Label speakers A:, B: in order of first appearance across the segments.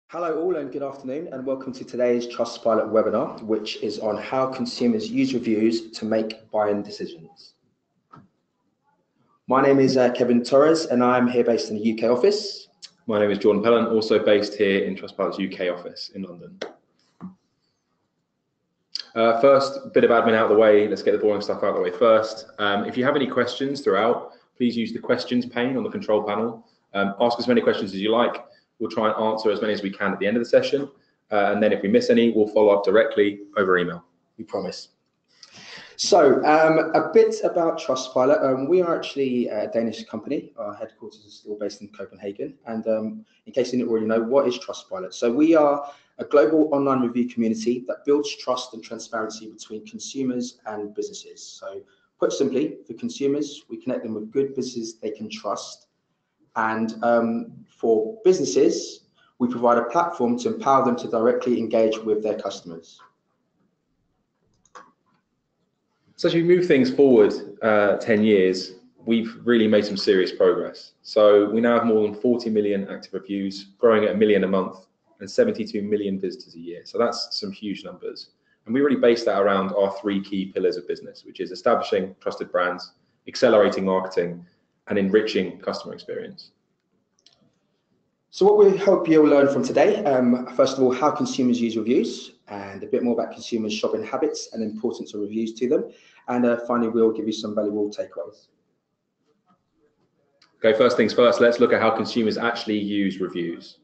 A: Hello all and good afternoon and welcome to today's Trustpilot webinar, which is on how consumers use reviews to make buying decisions. My name is Kevin Torres and I'm here based in the UK office.
B: My name is Jordan Pellan, also based here in Trustpilot's UK office in London. First, bit of admin out of the way. Let's get the boring stuff out of the way first. If you have any questions throughout, please use the questions pane on the control panel. Ask as many questions as you like. We'll try and answer as many as we can at the end of the session. And then if we miss any, we'll follow up directly over email.
A: We promise. So a bit about Trustpilot. We are actually a Danish company. Our headquarters is still based in Copenhagen. And in case you didn't already know, what is Trustpilot? So we are a global online review community that builds trust and transparency between consumers and businesses. So put simply, for consumers, we connect them with good businesses they can trust. And for businesses, we provide a platform to empower them to directly engage with their customers.
B: So as we move things forward 10 years, we've really made some serious progress. So we now have more than 40 million active reviews, growing at 1 million a month and 72 million visitors a year. So that's some huge numbers. And we really base that around our 3 key pillars of business, which is establishing trusted brands, accelerating marketing, and enriching customer experience.
A: So what we hope you'll learn from today, first of all, how consumers use reviews, and a bit more about consumers' shopping habits and the importance of reviews to them. And finally, we'll give you some valuable takeaways.
B: Okay, first things first, let's look at how consumers actually use reviews.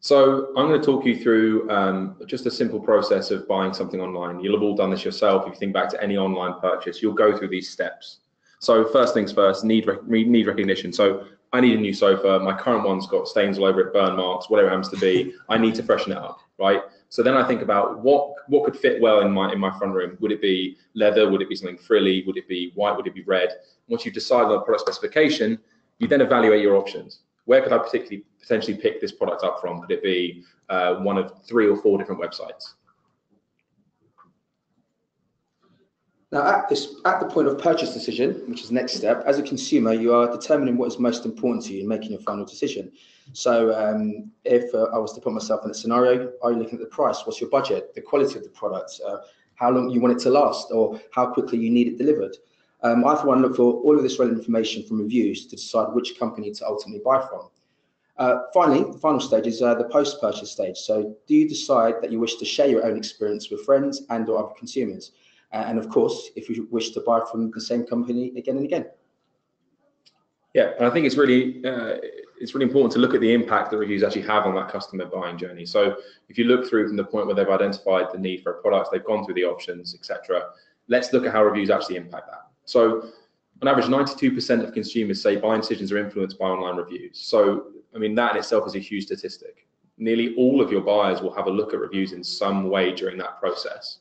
B: So I'm going to talk you through just a simple process of buying something online. You'll have all done this yourself. If you think back to any online purchase, you'll go through these steps. So first things first, need recognition. So I need a new sofa. My current one's got stains all over it, burn marks, whatever it happens to be. I need to freshen it up, right? So then I think about what could fit well in my front room. Would it be leather? Would it be something frilly? Would it be white? Would it be red? Once you've decided on the product specification, you then evaluate your options. Where could I potentially pick this product up from? Could it be one of 3 or 4 different websites?
A: Now, at the point of purchase decision, which is the next step, as a consumer, you are determining what is most important to you in making your final decision. So if I was to put myself in a scenario, are you looking at the price? What's your budget? The quality of the product? How long you want it to last? Or how quickly you need it delivered? I, for one, look for all of this relevant information from reviews to decide which company to ultimately buy from. Finally, the final stage is the post-purchase stage. So do you decide that you wish to share your own experience with friends and or other consumers? And of course, if you wish to buy from the same company again and again.
B: Yeah, and I think it's really important to look at the impact that reviews actually have on that customer buying journey. So if you look through from the point where they've identified the need for a product, they've gone through the options, etc. Let's look at how reviews actually impact that. So on average, 92% of consumers say buying decisions are influenced by online reviews. So, I mean, that in itself is a huge statistic. Nearly all of your buyers will have a look at reviews in some way during that process.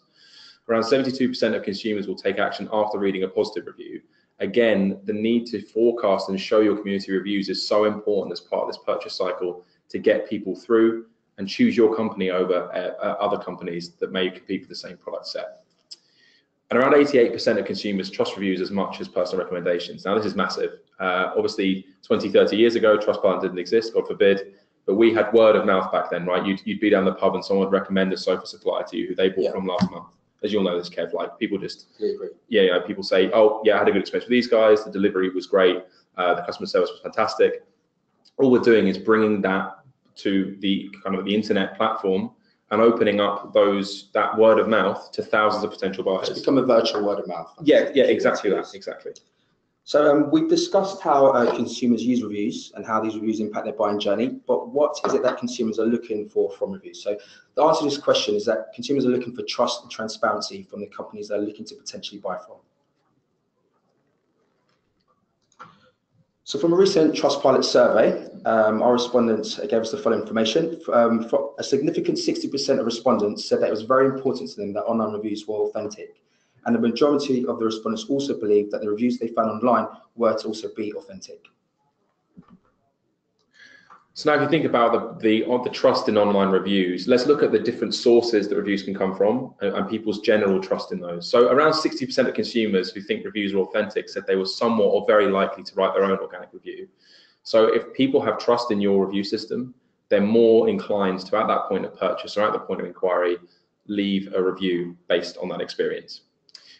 B: Around 72% of consumers will take action after reading a positive review. Again, the need to forecast and show your community reviews is so important as part of this purchase cycle to get people through and choose your company over other companies that may compete for the same product set. And around 88% of consumers trust reviews as much as personal recommendations. Now, this is massive. Obviously, 20, 30 years ago, Trustpilot didn't exist, God forbid. But we had word of mouth back then, right? You'd be down the pub and someone would recommend a sofa supplier to you who they bought from last month. As you'll know this, Kev, like people just, people say, oh yeah, I had a good experience with these guys. The delivery was great. The customer service was fantastic. All we're doing is bringing that to the kind of the internet platform and opening up that word of mouth to thousands of potential buyers.
A: It's become a virtual word of mouth.
B: Yeah, exactly that, exactly.
A: So we've discussed how consumers use reviews and how these reviews impact their buying journey, but what is it that consumers are looking for from reviews? So the answer to this question is that consumers are looking for trust and transparency from the companies they're looking to potentially buy from. So from a recent Trustpilot survey, our respondents gave us the following information. For a significant 60% of respondents said that it was very important to them that online reviews were authentic. And the majority of the respondents also believed that the reviews they found online were to also be authentic.
B: So now if you think about the trust in online reviews, let's look at the different sources that reviews can come from and people's general trust in those. So around 60% of consumers who think reviews are authentic said they were somewhat or very likely to write their own organic review. So if people have trust in your review system, they're more inclined to, at that point of purchase or at the point of inquiry, leave a review based on that experience.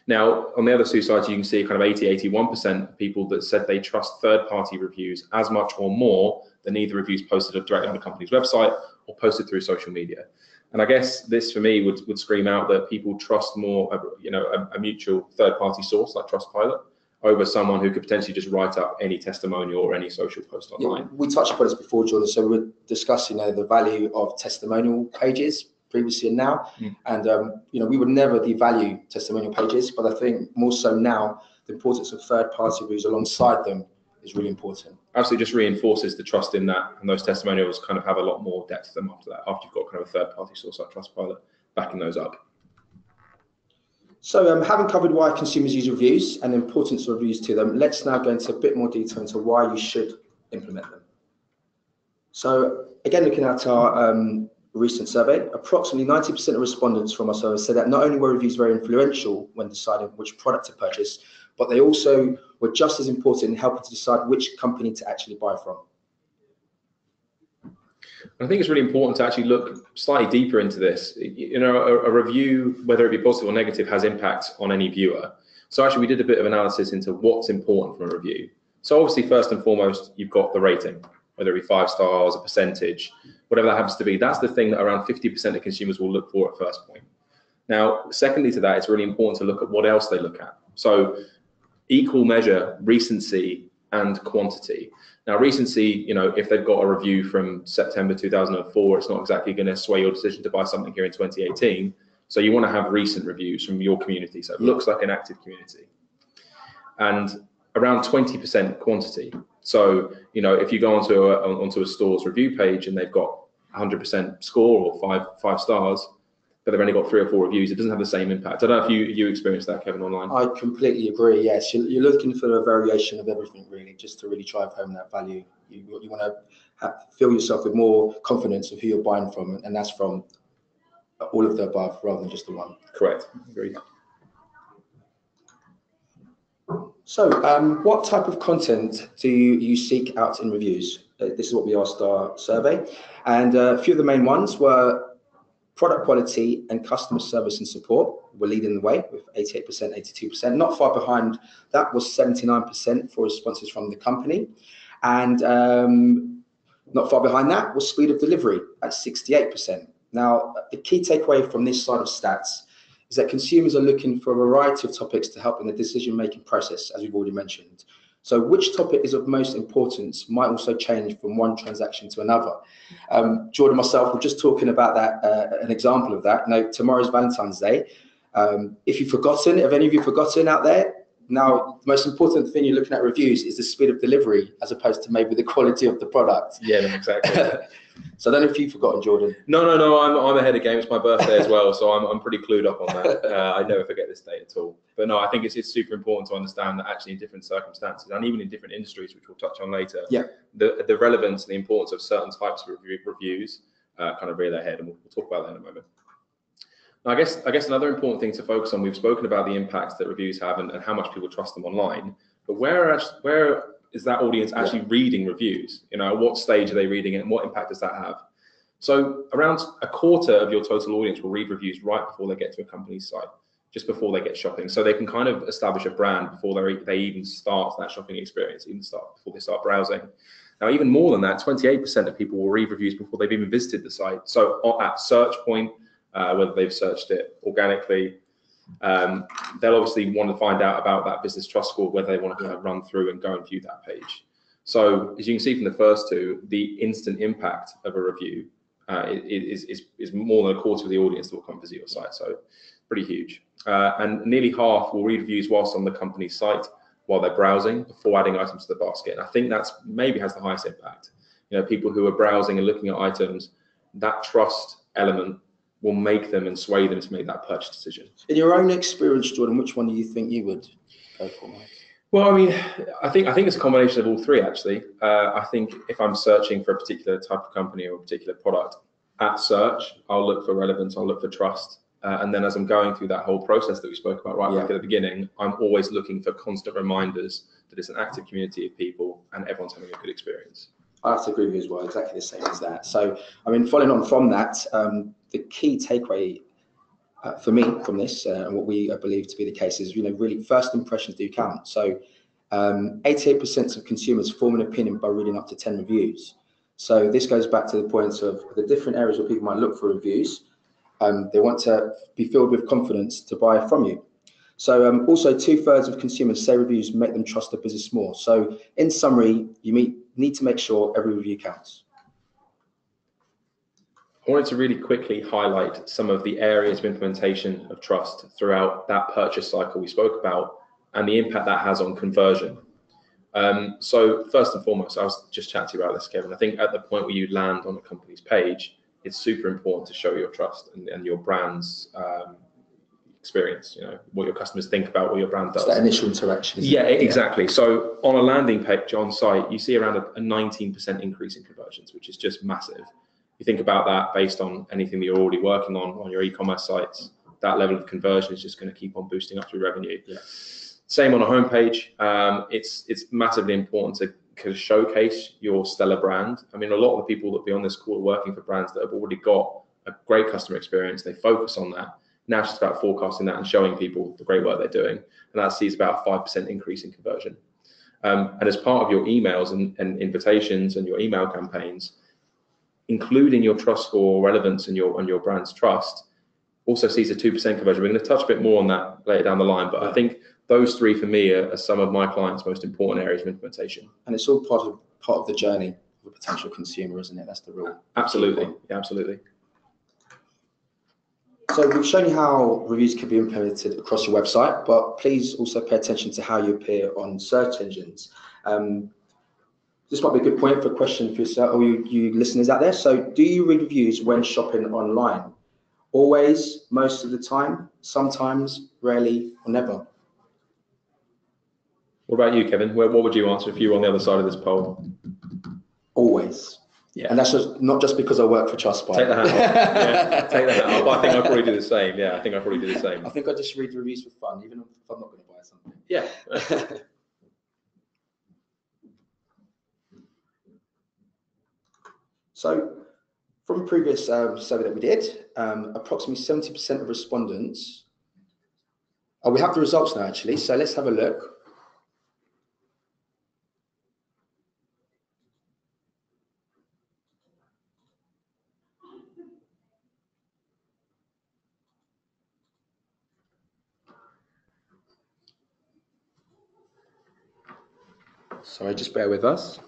B: Now, on the other two sides, you can see kind of 81% of people that said they trust third-party reviews as much or more than either reviews posted directly on the company's website or posted through social media. And I guess this, for me, would scream out that people trust more, a mutual third-party source like Trustpilot over someone who could potentially just write up any testimonial or any social post online.
A: Yeah, we touched upon this before, Jordan. So we were discussing the value of testimonial pages previously and now, and we would never devalue testimonial pages, but I think more so now the importance of third-party reviews alongside them is really important.
B: Absolutely, just reinforces the trust in that, and those testimonials kind of have a lot more depth to them after that, after you've got kind of a third-party source like Trustpilot backing those up.
A: So having covered why consumers use reviews and the importance of reviews to them, let's now go into a bit more detail into why you should implement them. So again, looking at our recent survey, approximately 90% of respondents from our survey said that not only were reviews very influential when deciding which product to purchase, but they also were just as important in helping to decide which company to actually buy from.
B: I think it's really important to actually look slightly deeper into this. A review, whether it be positive or negative, has impact on any viewer. So actually, we did a bit of analysis into what's important from a review. So obviously, first and foremost, you've got the rating, whether it be 5 stars, a percentage, whatever that happens to be. That's the thing that around 50% of consumers will look for at first point. Now, secondly to that, it's really important to look at what else they look at. So equal measure, recency and quantity. Now, recency, if they've got a review from September 2004, it's not exactly going to sway your decision to buy something here in 2018. So you want to have recent reviews from your community. So it looks like an active community. And around 20% quantity. So, if you go onto a store's review page and they've got 100% score or five stars, but they've only got 3 or 4 reviews, it doesn't have the same impact. I don't know if you experienced that, Kevin, online.
A: I completely agree. Yes, you're looking for a variation of everything, really, just to really drive home that value. You want to fill yourself with more confidence of who you're buying from, and that's from all of the above rather than just the one.
B: Correct. Agreed.
A: So, what type of content do you seek out in reviews? This is what we asked our survey, and a few of the main ones were product quality and customer service and support were leading the way with 88%, 82%. Not far behind that was 79% for responses from the company. And not far behind that was speed of delivery at 68%. Now, the key takeaway from this side of stats is that consumers are looking for a variety of topics to help in the decision-making process, as we've already mentioned. So which topic is of most importance might also change from one transaction to another. Jordan and myself were just talking about that, an example of that. Now, tomorrow's Valentine's Day. If you've forgotten, have any of you forgotten out there? Now, the most important thing you're looking at reviews is the speed of delivery as opposed to maybe the quality of the product.
B: Yeah, exactly.
A: So I don't know if you've forgotten, Jordan.
B: No, I'm ahead of game. It's my birthday as well, so I'm pretty clued up on that. I never forget this date at all. But no, I think it's super important to understand that actually in different circumstances and even in different industries, which we'll touch on later, the relevance and the importance of certain types of reviews kind of rear their head, and we'll talk about that in a moment. Now, I guess another important thing to focus on, we've spoken about the impact that reviews have and how much people trust them online, but where is that audience actually reading reviews? At what stage are they reading it and what impact does that have? So around a quarter of your total audience will read reviews right before they get to a company's site, just before they get shopping. So they can kind of establish a brand before they even start that shopping experience, before they start browsing. Now, even more than that, 28% of people will read reviews before they've even visited the site. So at search point, whether they've searched it organically, they'll obviously want to find out about that business trust score, whether they want to kind of run through and go and view that page. So as you can see from the first two, the instant impact of a review is more than a quarter of the audience that will come visit your site. So pretty huge. And nearly half will read reviews whilst on the company's site while they're browsing before adding items to the basket. And I think that's maybe has the highest impact. People who are browsing and looking at items, that trust element will make them and sway them to make that purchase decision. In
A: your own experience, Jordan, which one do you think you would go for, Mike?
B: Well, I think it's a combination of all three, actually. I think if I'm searching for a particular type of company or a particular product, at search, I'll look for relevance, I'll look for trust. And then as I'm going through that whole process that we spoke about back at the beginning, I'm always looking for constant reminders that it's an active community of people and everyone's having a good experience.
A: I have to agree with you as well, exactly the same as that. So, I mean, following on from that, the key takeaway for me from this, and what we believe to be the case is, really first impressions do count. So 88% of consumers form an opinion by reading up to 10 reviews. So this goes back to the point of the different areas where people might look for reviews. They want to be filled with confidence to buy from you. So also 2/3 of consumers say reviews make them trust the business more. So in summary, you need to make sure every review counts.
B: I wanted to really quickly highlight some of the areas of implementation of trust throughout that purchase cycle we spoke about and the impact that has on conversion. So first and foremost, I was just chatting to you about this, Kevin. I think at the point where you land on a company's page, it's super important to show your trust and your brand's experience, what your customers think about what your brand does.
A: It's that initial interaction.
B: Yeah, exactly. So on a landing page on site, you see around a 19% increase in conversions, which is just massive. You think about that based on anything that you're already working on your e-commerce sites, that level of conversion is just going to keep on boosting up your revenue. Yeah. Same on a homepage. It's massively important to showcase your stellar brand. I mean, a lot of the people that be on this call are working for brands that have already got a great customer experience. They focus on that. Now it's just about forecasting that and showing people the great work they're doing. And that sees about a 5% increase in conversion. And as part of your emails and invitations and your email campaigns, including your trust score relevance and your brand's trust, also sees a 2% conversion. We're going to touch a bit more on that later down the line, but I think those three for me are some of my clients' most important areas of implementation.
A: And it's all part of the journey of a potential consumer, isn't it? That's the real.
B: Absolutely, yeah, absolutely.
A: So we've shown you how reviews can be implemented across your website, but please also pay attention to how you appear on search engines. This might be a good point for a question for yourself or you listeners out there. So do you read reviews when shopping online? Always, most of the time, sometimes, rarely, or never?
B: What about you, Kevin? What would you answer if you were on the other side of this poll?
A: Always. Yeah. And that's not just because I work for Trustpilot.
B: Take the hat off. Yeah, take the hat off. I think I'd probably do the same. Yeah, I think I'd probably do the same.
A: I think I just read reviews for fun, even if I'm not going to buy something.
B: Yeah.
A: So, from a previous survey that we did, approximately 70% of respondents. We have the results now, actually. So let's have a look. Sorry, just bear with us.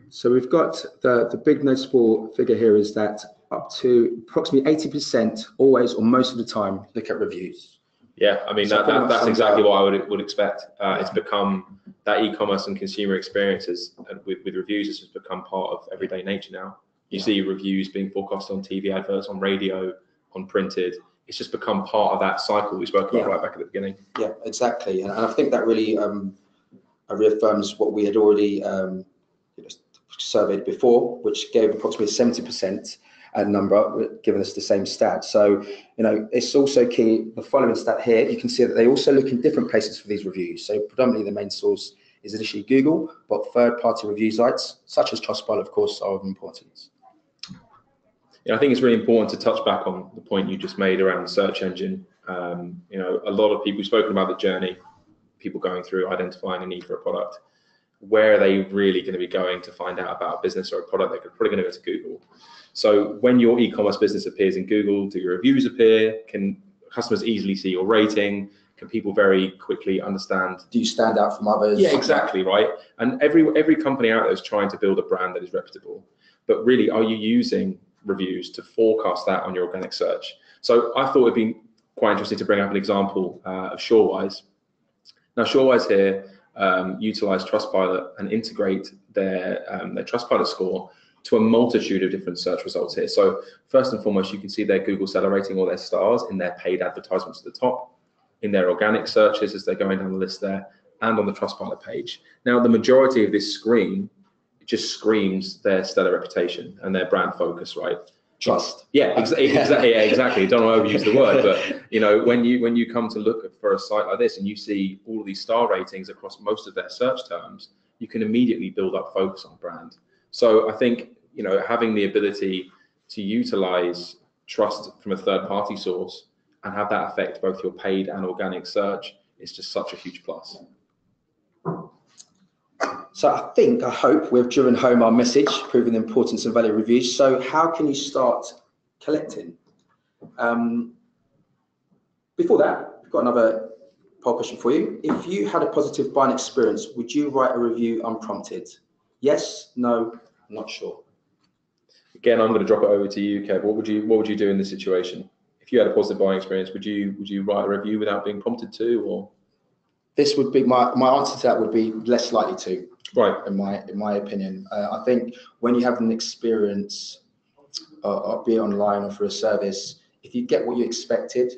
A: So we've got the big noticeable figure here is that up to approximately 80% always or most of the time look at reviews.
B: Yeah, I mean, so that's exactly what I would expect. It's become that e-commerce and consumer experiences with reviews has just become part of everyday nature now. You see reviews being forecast on TV adverts, on radio, on printed. It's just become part of that cycle we spoke about right back at the beginning. Yeah,
A: exactly. And I think that really reaffirms what we had already surveyed before, which gave approximately 70% number, giving us the same stat. So, it's also key, the following stat here, you can see that they also look in different places for these reviews. So predominantly the main source is initially Google, but third-party review sites, such as Trustpilot, of course, are of importance.
B: Yeah, I think it's really important to touch back on the point you just made around the search engine. A lot of people, we've spoken about the journey, people going through identifying a need for a product. Where are they really going to be going to find out about a business or a product? They're probably going to go to Google. So when your e-commerce business appears in Google, do your reviews appear? Can customers easily see your rating? Can people very quickly understand?
A: Do you stand out from others?
B: Yeah, exactly, right. And every company out there is trying to build a brand that is reputable. But really, are you using reviews to forecast that on your organic search? So I thought it'd be quite interesting to bring up an example of Surewise. Now, Surewise here utilize Trustpilot and integrate their Trustpilot score to a multitude of different search results here. So first and foremost, you can see their Google seller rating or their stars in their paid advertisements at the top, in their organic searches as they're going down the list there, and on the Trustpilot page. Now, the majority of this screen just screams their stellar reputation and their brand focus, right?
A: Trust.
B: Yeah, exactly. Don't want to overuse the word, but when you come to look for a site like this and you see all of these star ratings across most of their search terms, you can immediately build up focus on brand. So I think, having the ability to utilize trust from a third-party source and have that affect both your paid and organic search is just such a huge plus.
A: So I hope we've driven home our message, proving the importance of value reviews. So how can you start collecting? Before that, I've got another poll question for you. If you had a positive buying experience, would you write a review unprompted? Yes, no, not sure.
B: Again, I'm going to drop it over to you, Kev. What would you do in this situation? If you had a positive buying experience, would you write a review without being prompted to, or? This would be
A: my answer to that would be less likely to.
B: Right.
A: In my opinion, I think when you have an experience, be it online or for a service, if you get what you expected,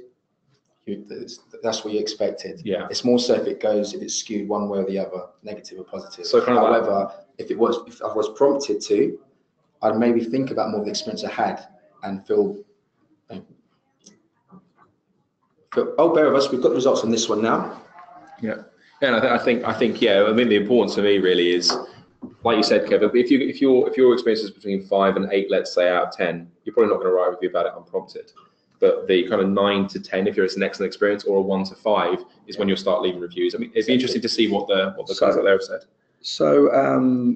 A: that's what you expected.
B: Yeah.
A: It's more so if it's skewed one way or the other, negative or positive.
B: So kind of
A: however, if I was prompted to, I'd maybe think about more of the experience I had and feel. Oh, bear with us. We've got the results on this one now.
B: Yeah. And I think the importance for me really is, like you said, Kevin, if your experience is between 5 and 8, let's say, out of 10, you're probably not going to write a review about it unprompted. But the kind of 9 to 10, if it's an excellent experience, or a 1 to 5, is when you'll start leaving reviews. I mean, it'd be interesting to see what the guys out there have said.
A: So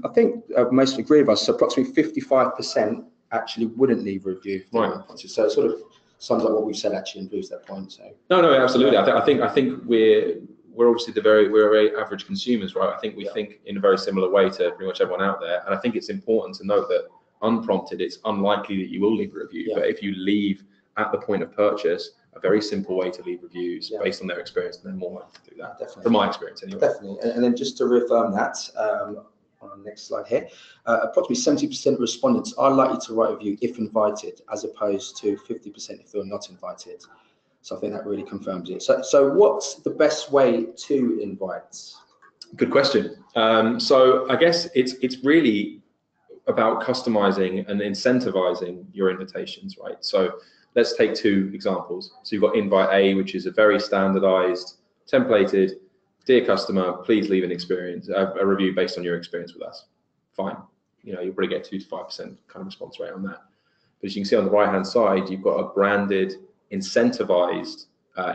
A: I think most agree with us. So approximately 55% actually wouldn't leave a review.
B: Right.
A: So it sort of sums up what we've said actually and proves that point. So
B: no, absolutely. I think we're obviously we're very average consumers, right? I think we think in a very similar way to pretty much everyone out there. And I think it's important to note that unprompted, it's unlikely that you will leave a review. But if you leave at the point of purchase, a very simple way to leave reviews based on their experience, and they're more likely to do that.
A: Definitely.
B: From my experience anyway.
A: Definitely. And then just to reaffirm that, on the next slide here, approximately 70% of respondents are likely to write a review if invited, as opposed to 50% if they're not invited. So I think that really confirms it. So what's the best way to invite?
B: Good question. So I guess it's really about customizing and incentivizing your invitations, right? So let's take 2 examples. So you've got invite A, which is a very standardized, templated, dear customer, please leave a review based on your experience with us. Fine. You'll probably get 2 to 5% kind of response rate on that. But as you can see on the right-hand side, you've got a branded, incentivized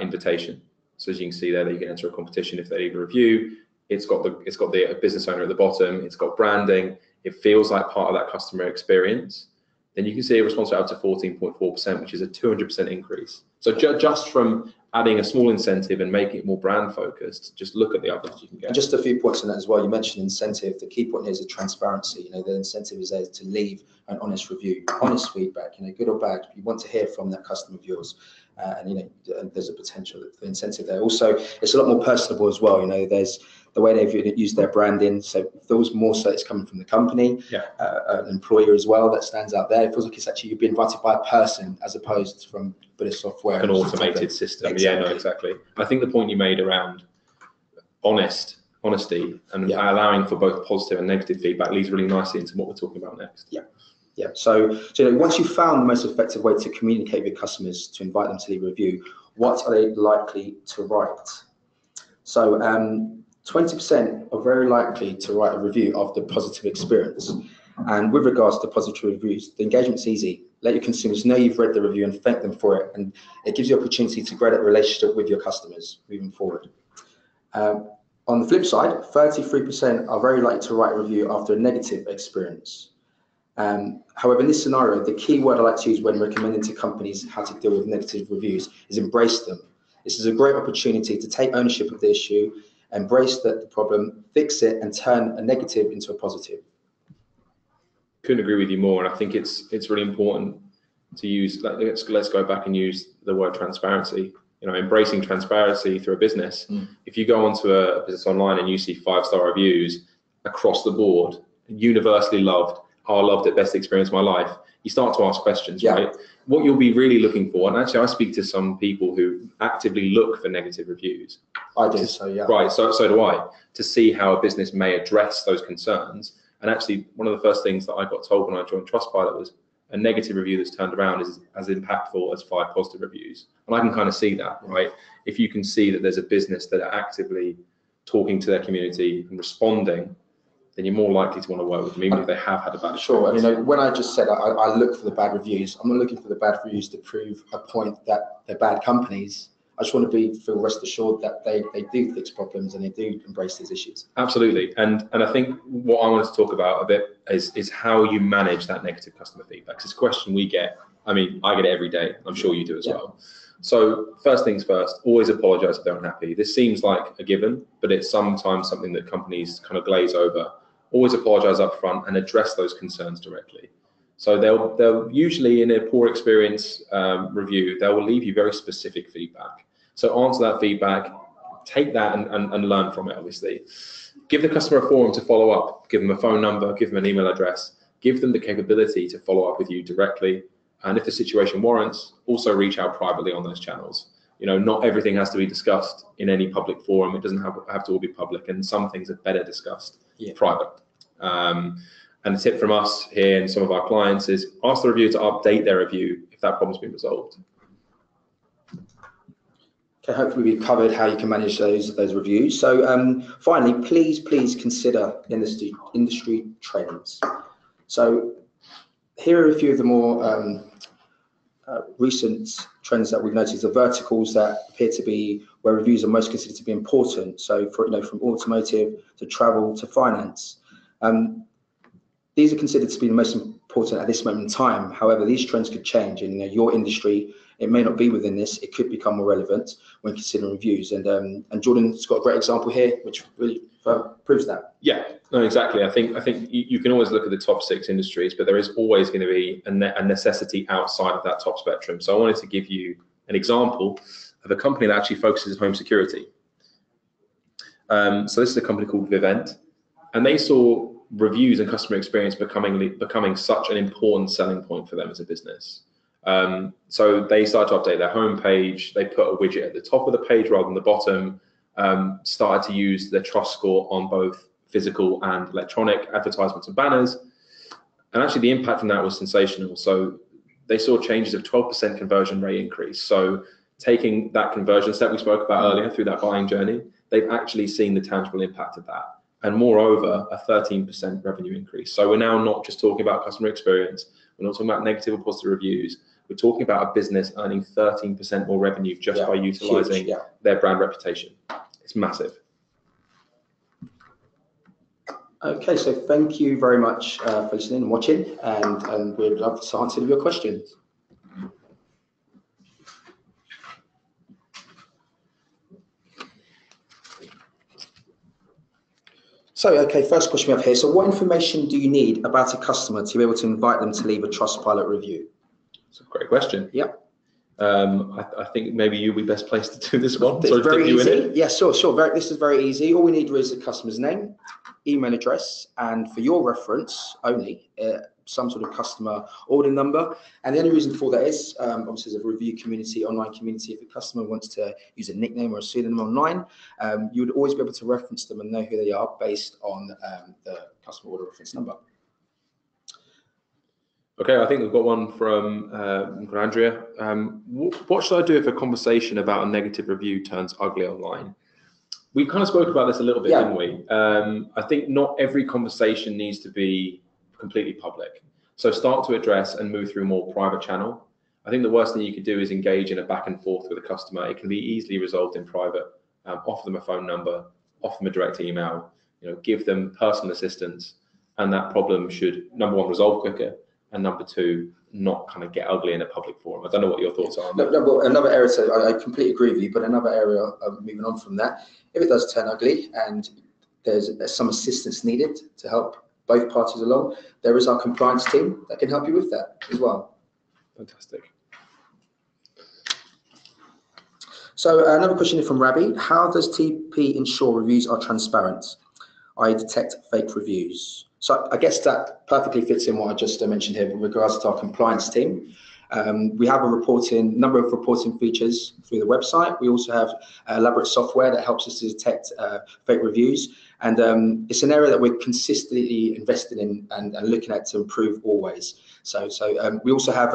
B: invitation. So as you can see there, that you can enter a competition if they leave a review. It's got the business owner at the bottom. It's got branding. It feels like part of that customer experience. Then you can see a response rate up to 14.4%, which is a 200% increase. So just from adding a small incentive and making it more brand focused, just look at the uplift you can get.
A: And just a few points on that as well. You mentioned incentive. The key point here is the transparency. The incentive is there to leave an honest review, honest feedback. Good or bad. You want to hear from that customer of yours, and there's a potential for incentive there. Also, it's a lot more personable as well. There's the way they've used their branding. So it feels more so it's coming from the company, an employer as well that stands out there. It feels like it's actually you've been invited by a person as opposed from a bit of software.
B: Like an automated system. Exactly. Yeah, no, exactly. I think the point you made around honesty and allowing for both positive and negative feedback leads really nicely into what we're talking about next.
A: Yeah. So once you've found the most effective way to communicate with customers to invite them to leave a review, what are they likely to write? So 20% are very likely to write a review of the positive experience. And with regards to positive reviews, the engagement's easy. Let your consumers know you've read the review and thank them for it. And it gives you opportunity to grow that relationship with your customers moving forward. On the flip side, 33% are very likely to write a review after a negative experience. However, in this scenario, the key word I like to use when recommending to companies how to deal with negative reviews is embrace them. This is a great opportunity to take ownership of the issue, embrace the problem, fix it, and turn a negative into a positive.
B: Couldn't agree with you more, and I think it's really important to use. Let's go back and use the word transparency. Embracing transparency through a business. If you go onto a business online and you see 5-star reviews across the board, universally loved, I loved it, best experience of my life, you start to ask questions, right? What you'll be really looking for, and actually I speak to some people who actively look for negative reviews.
A: I do, so yeah.
B: Right, so do I, to see how a business may address those concerns. And actually, one of the first things that I got told when I joined Trustpilot was a negative review that's turned around is as impactful as 5 positive reviews. And I can kind of see that, right? If you can see that there's a business that are actively talking to their community and responding then you're more likely to want to work with them, even if they have had a bad experience.
A: Sure, and when I just said I look for the bad reviews, I'm not looking for the bad reviews to prove a point that they're bad companies. I just want to feel rest assured that they do fix problems and they do embrace these issues.
B: Absolutely, and I think what I wanted to talk about a bit is how you manage that negative customer feedback. It's a question we get. I mean, I get it every day. I'm sure you do as well. So first things first, always apologize if they're unhappy. This seems like a given, but it's sometimes something that companies kind of glaze over. Always apologize up front and address those concerns directly. So they'll usually, in a poor experience review, they will leave you very specific feedback. So answer that feedback, take that and learn from it, obviously. Give the customer a forum to follow up, give them a phone number, give them an email address, give them the capability to follow up with you directly. And if the situation warrants, also reach out privately on those channels. Not everything has to be discussed in any public forum. It doesn't have to all be public, and some things are better discussed private. And the tip from us here and some of our clients is ask the reviewer to update their review if that problem's been resolved.
A: Okay, hopefully we've covered how you can manage those reviews. So finally, please consider industry trends. So here are a few of the more recent trends that we've noticed. The verticals that appear to be where reviews are most considered to be important. So from automotive to travel to finance. These are considered to be the most important at this moment in time. However, these trends could change, and your industry, it may not be within this. It could become more relevant when considering reviews. And Jordan's got a great example here, which really proves that.
B: Yeah, no, exactly. I think you can always look at the top 6 industries, but there is always going to be a necessity outside of that top spectrum. So I wanted to give you an example of a company that actually focuses on home security. So this is a company called Vivint, and they saw reviews and customer experience becoming such an important selling point for them as a business. So they started to update their homepage. They put a widget at the top of the page rather than the bottom. Started to use their trust score on both physical and electronic advertisements and banners. And actually the impact from that was sensational. So they saw changes of 12% conversion rate increase. So taking that conversion step we spoke about earlier through that buying journey, they've actually seen the tangible impact of that. And moreover, a 13% revenue increase. So we're now not just talking about customer experience. We're not talking about negative or positive reviews. We're talking about a business earning 13% more revenue just by utilizing their brand reputation. It's massive.
A: Okay, so thank you very much for listening and watching, and we'd love to answer your questions. So, okay, first question we have here. So what information do you need about a customer to be able to invite them to leave a Trustpilot review?
B: It's a great question.
A: Yep.
B: I think maybe you'll be best placed to do this one.
A: It's very easy. Yeah, sure. This is very easy. All we need is the customer's name, email address, and for your reference only, some sort of customer order number. And the only reason for that is, obviously, as a review community, online community, if a customer wants to use a nickname or a pseudonym online, you would always be able to reference them and know who they are based on the customer order reference number.
B: Okay, I think we've got one from Andrea. What should I do if a conversation about a negative review turns ugly online? We kind of spoke about this a little bit, didn't we? I think not every conversation needs to be completely public. So start to address and move through a more private channel. I think the worst thing you could do is engage in a back and forth with a customer. It can be easily resolved in private. Offer them a phone number, offer them a direct email, give them personal assistance, and that problem should, number one, resolve quicker, and number two, not kind of get ugly in a public forum. I don't know what your thoughts are on that.
A: No, well, another area, so I completely agree with you, but another area, moving on from that, if it does turn ugly and there's some assistance needed to help both parties along, there is our compliance team that can help you with that as well.
B: Fantastic.
A: So another question from Rabi, how does TP ensure reviews are transparent? I detect fake reviews. So I guess that perfectly fits in what I just mentioned here with regards to our compliance team. We have a number of reporting features through the website. We also have elaborate software that helps us to detect fake reviews. And it's an area that we're consistently invested in and looking at to improve always. So we also have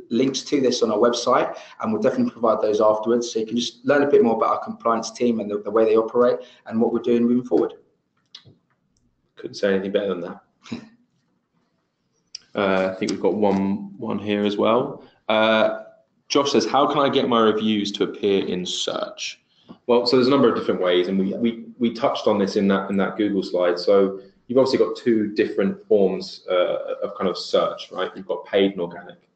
A: links to this on our website, and we'll definitely provide those afterwards. So you can just learn a bit more about our compliance team and the way they operate and what we're doing moving forward.
B: Couldn't say anything better than that. I think we've got one here as well. Josh says, how can I get my reviews to appear in search? Well, so there's a number of different ways, and we touched on this in that Google slide. So you've obviously got two different forms of kind of search, right? You've got paid and organic.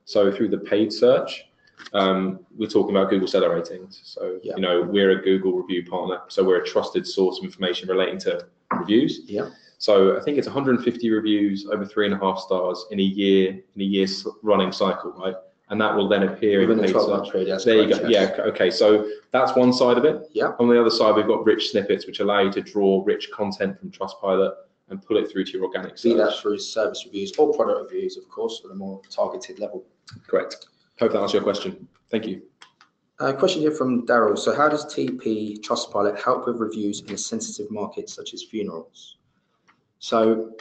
B: So through the paid search, we're talking about Google seller ratings. So, you know, we're a Google review partner. So we're a trusted source of information relating to reviews.
A: Yeah.
B: So I think it's 150 reviews over 3.5 stars in a year's running cycle, right? And that will then appear in paid search. There you go. Yeah. Okay. So that's one side of it.
A: Yeah.
B: On the other side, we've got rich snippets, which allow you to draw rich content from Trustpilot and pull it through to your organic search.
A: Be that through service reviews or product reviews, of course, at a more targeted level.
B: Correct. Hope that answers your question. Thank you.
A: Question here from Daryl. So how does TP Trustpilot help with reviews in a sensitive market such as funerals? So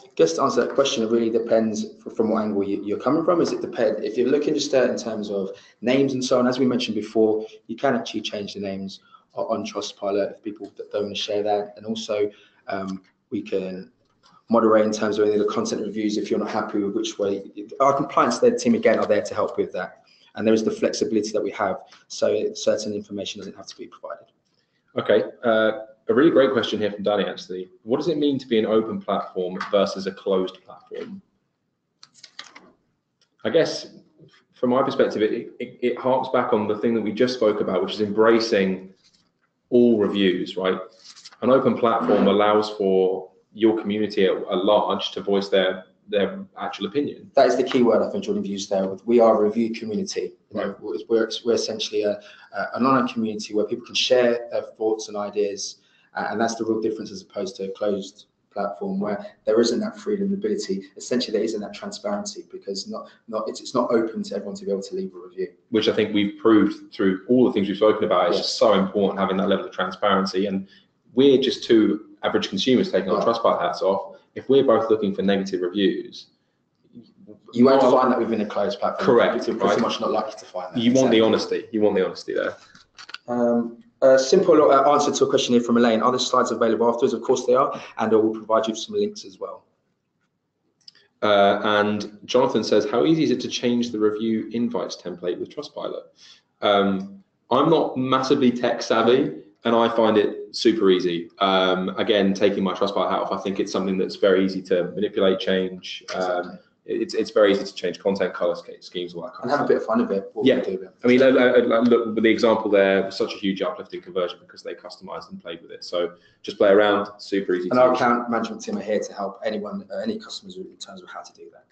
A: I guess to answer that question, it really depends from what angle you're coming from. Is it depend if you're looking just in terms of names and so on, as we mentioned before, you can actually change the names on Trustpilot if people don't want to share that. And also we can moderate in terms of any of the content reviews if you're not happy with which way. Our compliance team again are there to help with that. And there is the flexibility that we have, so certain information doesn't have to be provided.
B: Okay, a really great question here from Danny, actually. What does it mean to be an open platform versus a closed platform? I guess, from my perspective, it harks back on the thing that we just spoke about, which is embracing all reviews, right? An open platform allows for your community at large to voice their actual opinion.
A: That is the key word I think Jordan used there. We are a review community. You know, we're essentially an online community where people can share their thoughts and ideas, and that's the real difference as opposed to a closed platform where there isn't that freedom and ability. Essentially, there isn't that transparency because it's not open to everyone to be able to leave a review. Which
B: I think we've proved through all the things we've spoken about. It's just so important having that level of transparency, and we're just two average consumers taking our Trustpilot hats off. If we're both looking for negative reviews,
A: you won't find that within a closed platform.
B: Correct.
A: You're pretty much not likely to find that.
B: You want the honesty. You want the honesty there.
A: A simple answer to a question here from Elaine. Are the slides available afterwards? Of course they are, and I will provide you with some links as well.
B: And Jonathan says, how easy is it to change the review invites template with Trustpilot? I'm not massively tech savvy, and I find it super easy. Again, taking my Trustpilot hat off, I think it's something that's very easy to manipulate, change. It's very easy to change content, color schemes, all that kind of stuff. And have a bit of fun with it. Yeah, I mean, look, with the example there, was such a huge uplift in conversion because they customized and played with it. So just play around, super easy.
A: And our account management team are here to help anyone, any customers in terms of how to do that.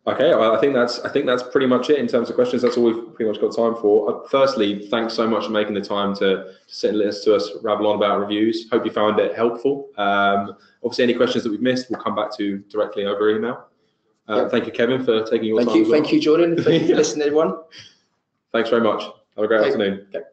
B: Okay, well, I think that's pretty much it in terms of questions. That's all we've pretty much got time for. Firstly, thanks so much for making the time to sit and listen to us rabble on about reviews. Hope you found it helpful. Obviously, any questions that we've missed, we'll come back to directly over email. Thank you, Kevin, for taking your time.
A: Thank you, Jordan, for listening, everyone.
B: Thanks very much. Have a great afternoon.
A: Okay.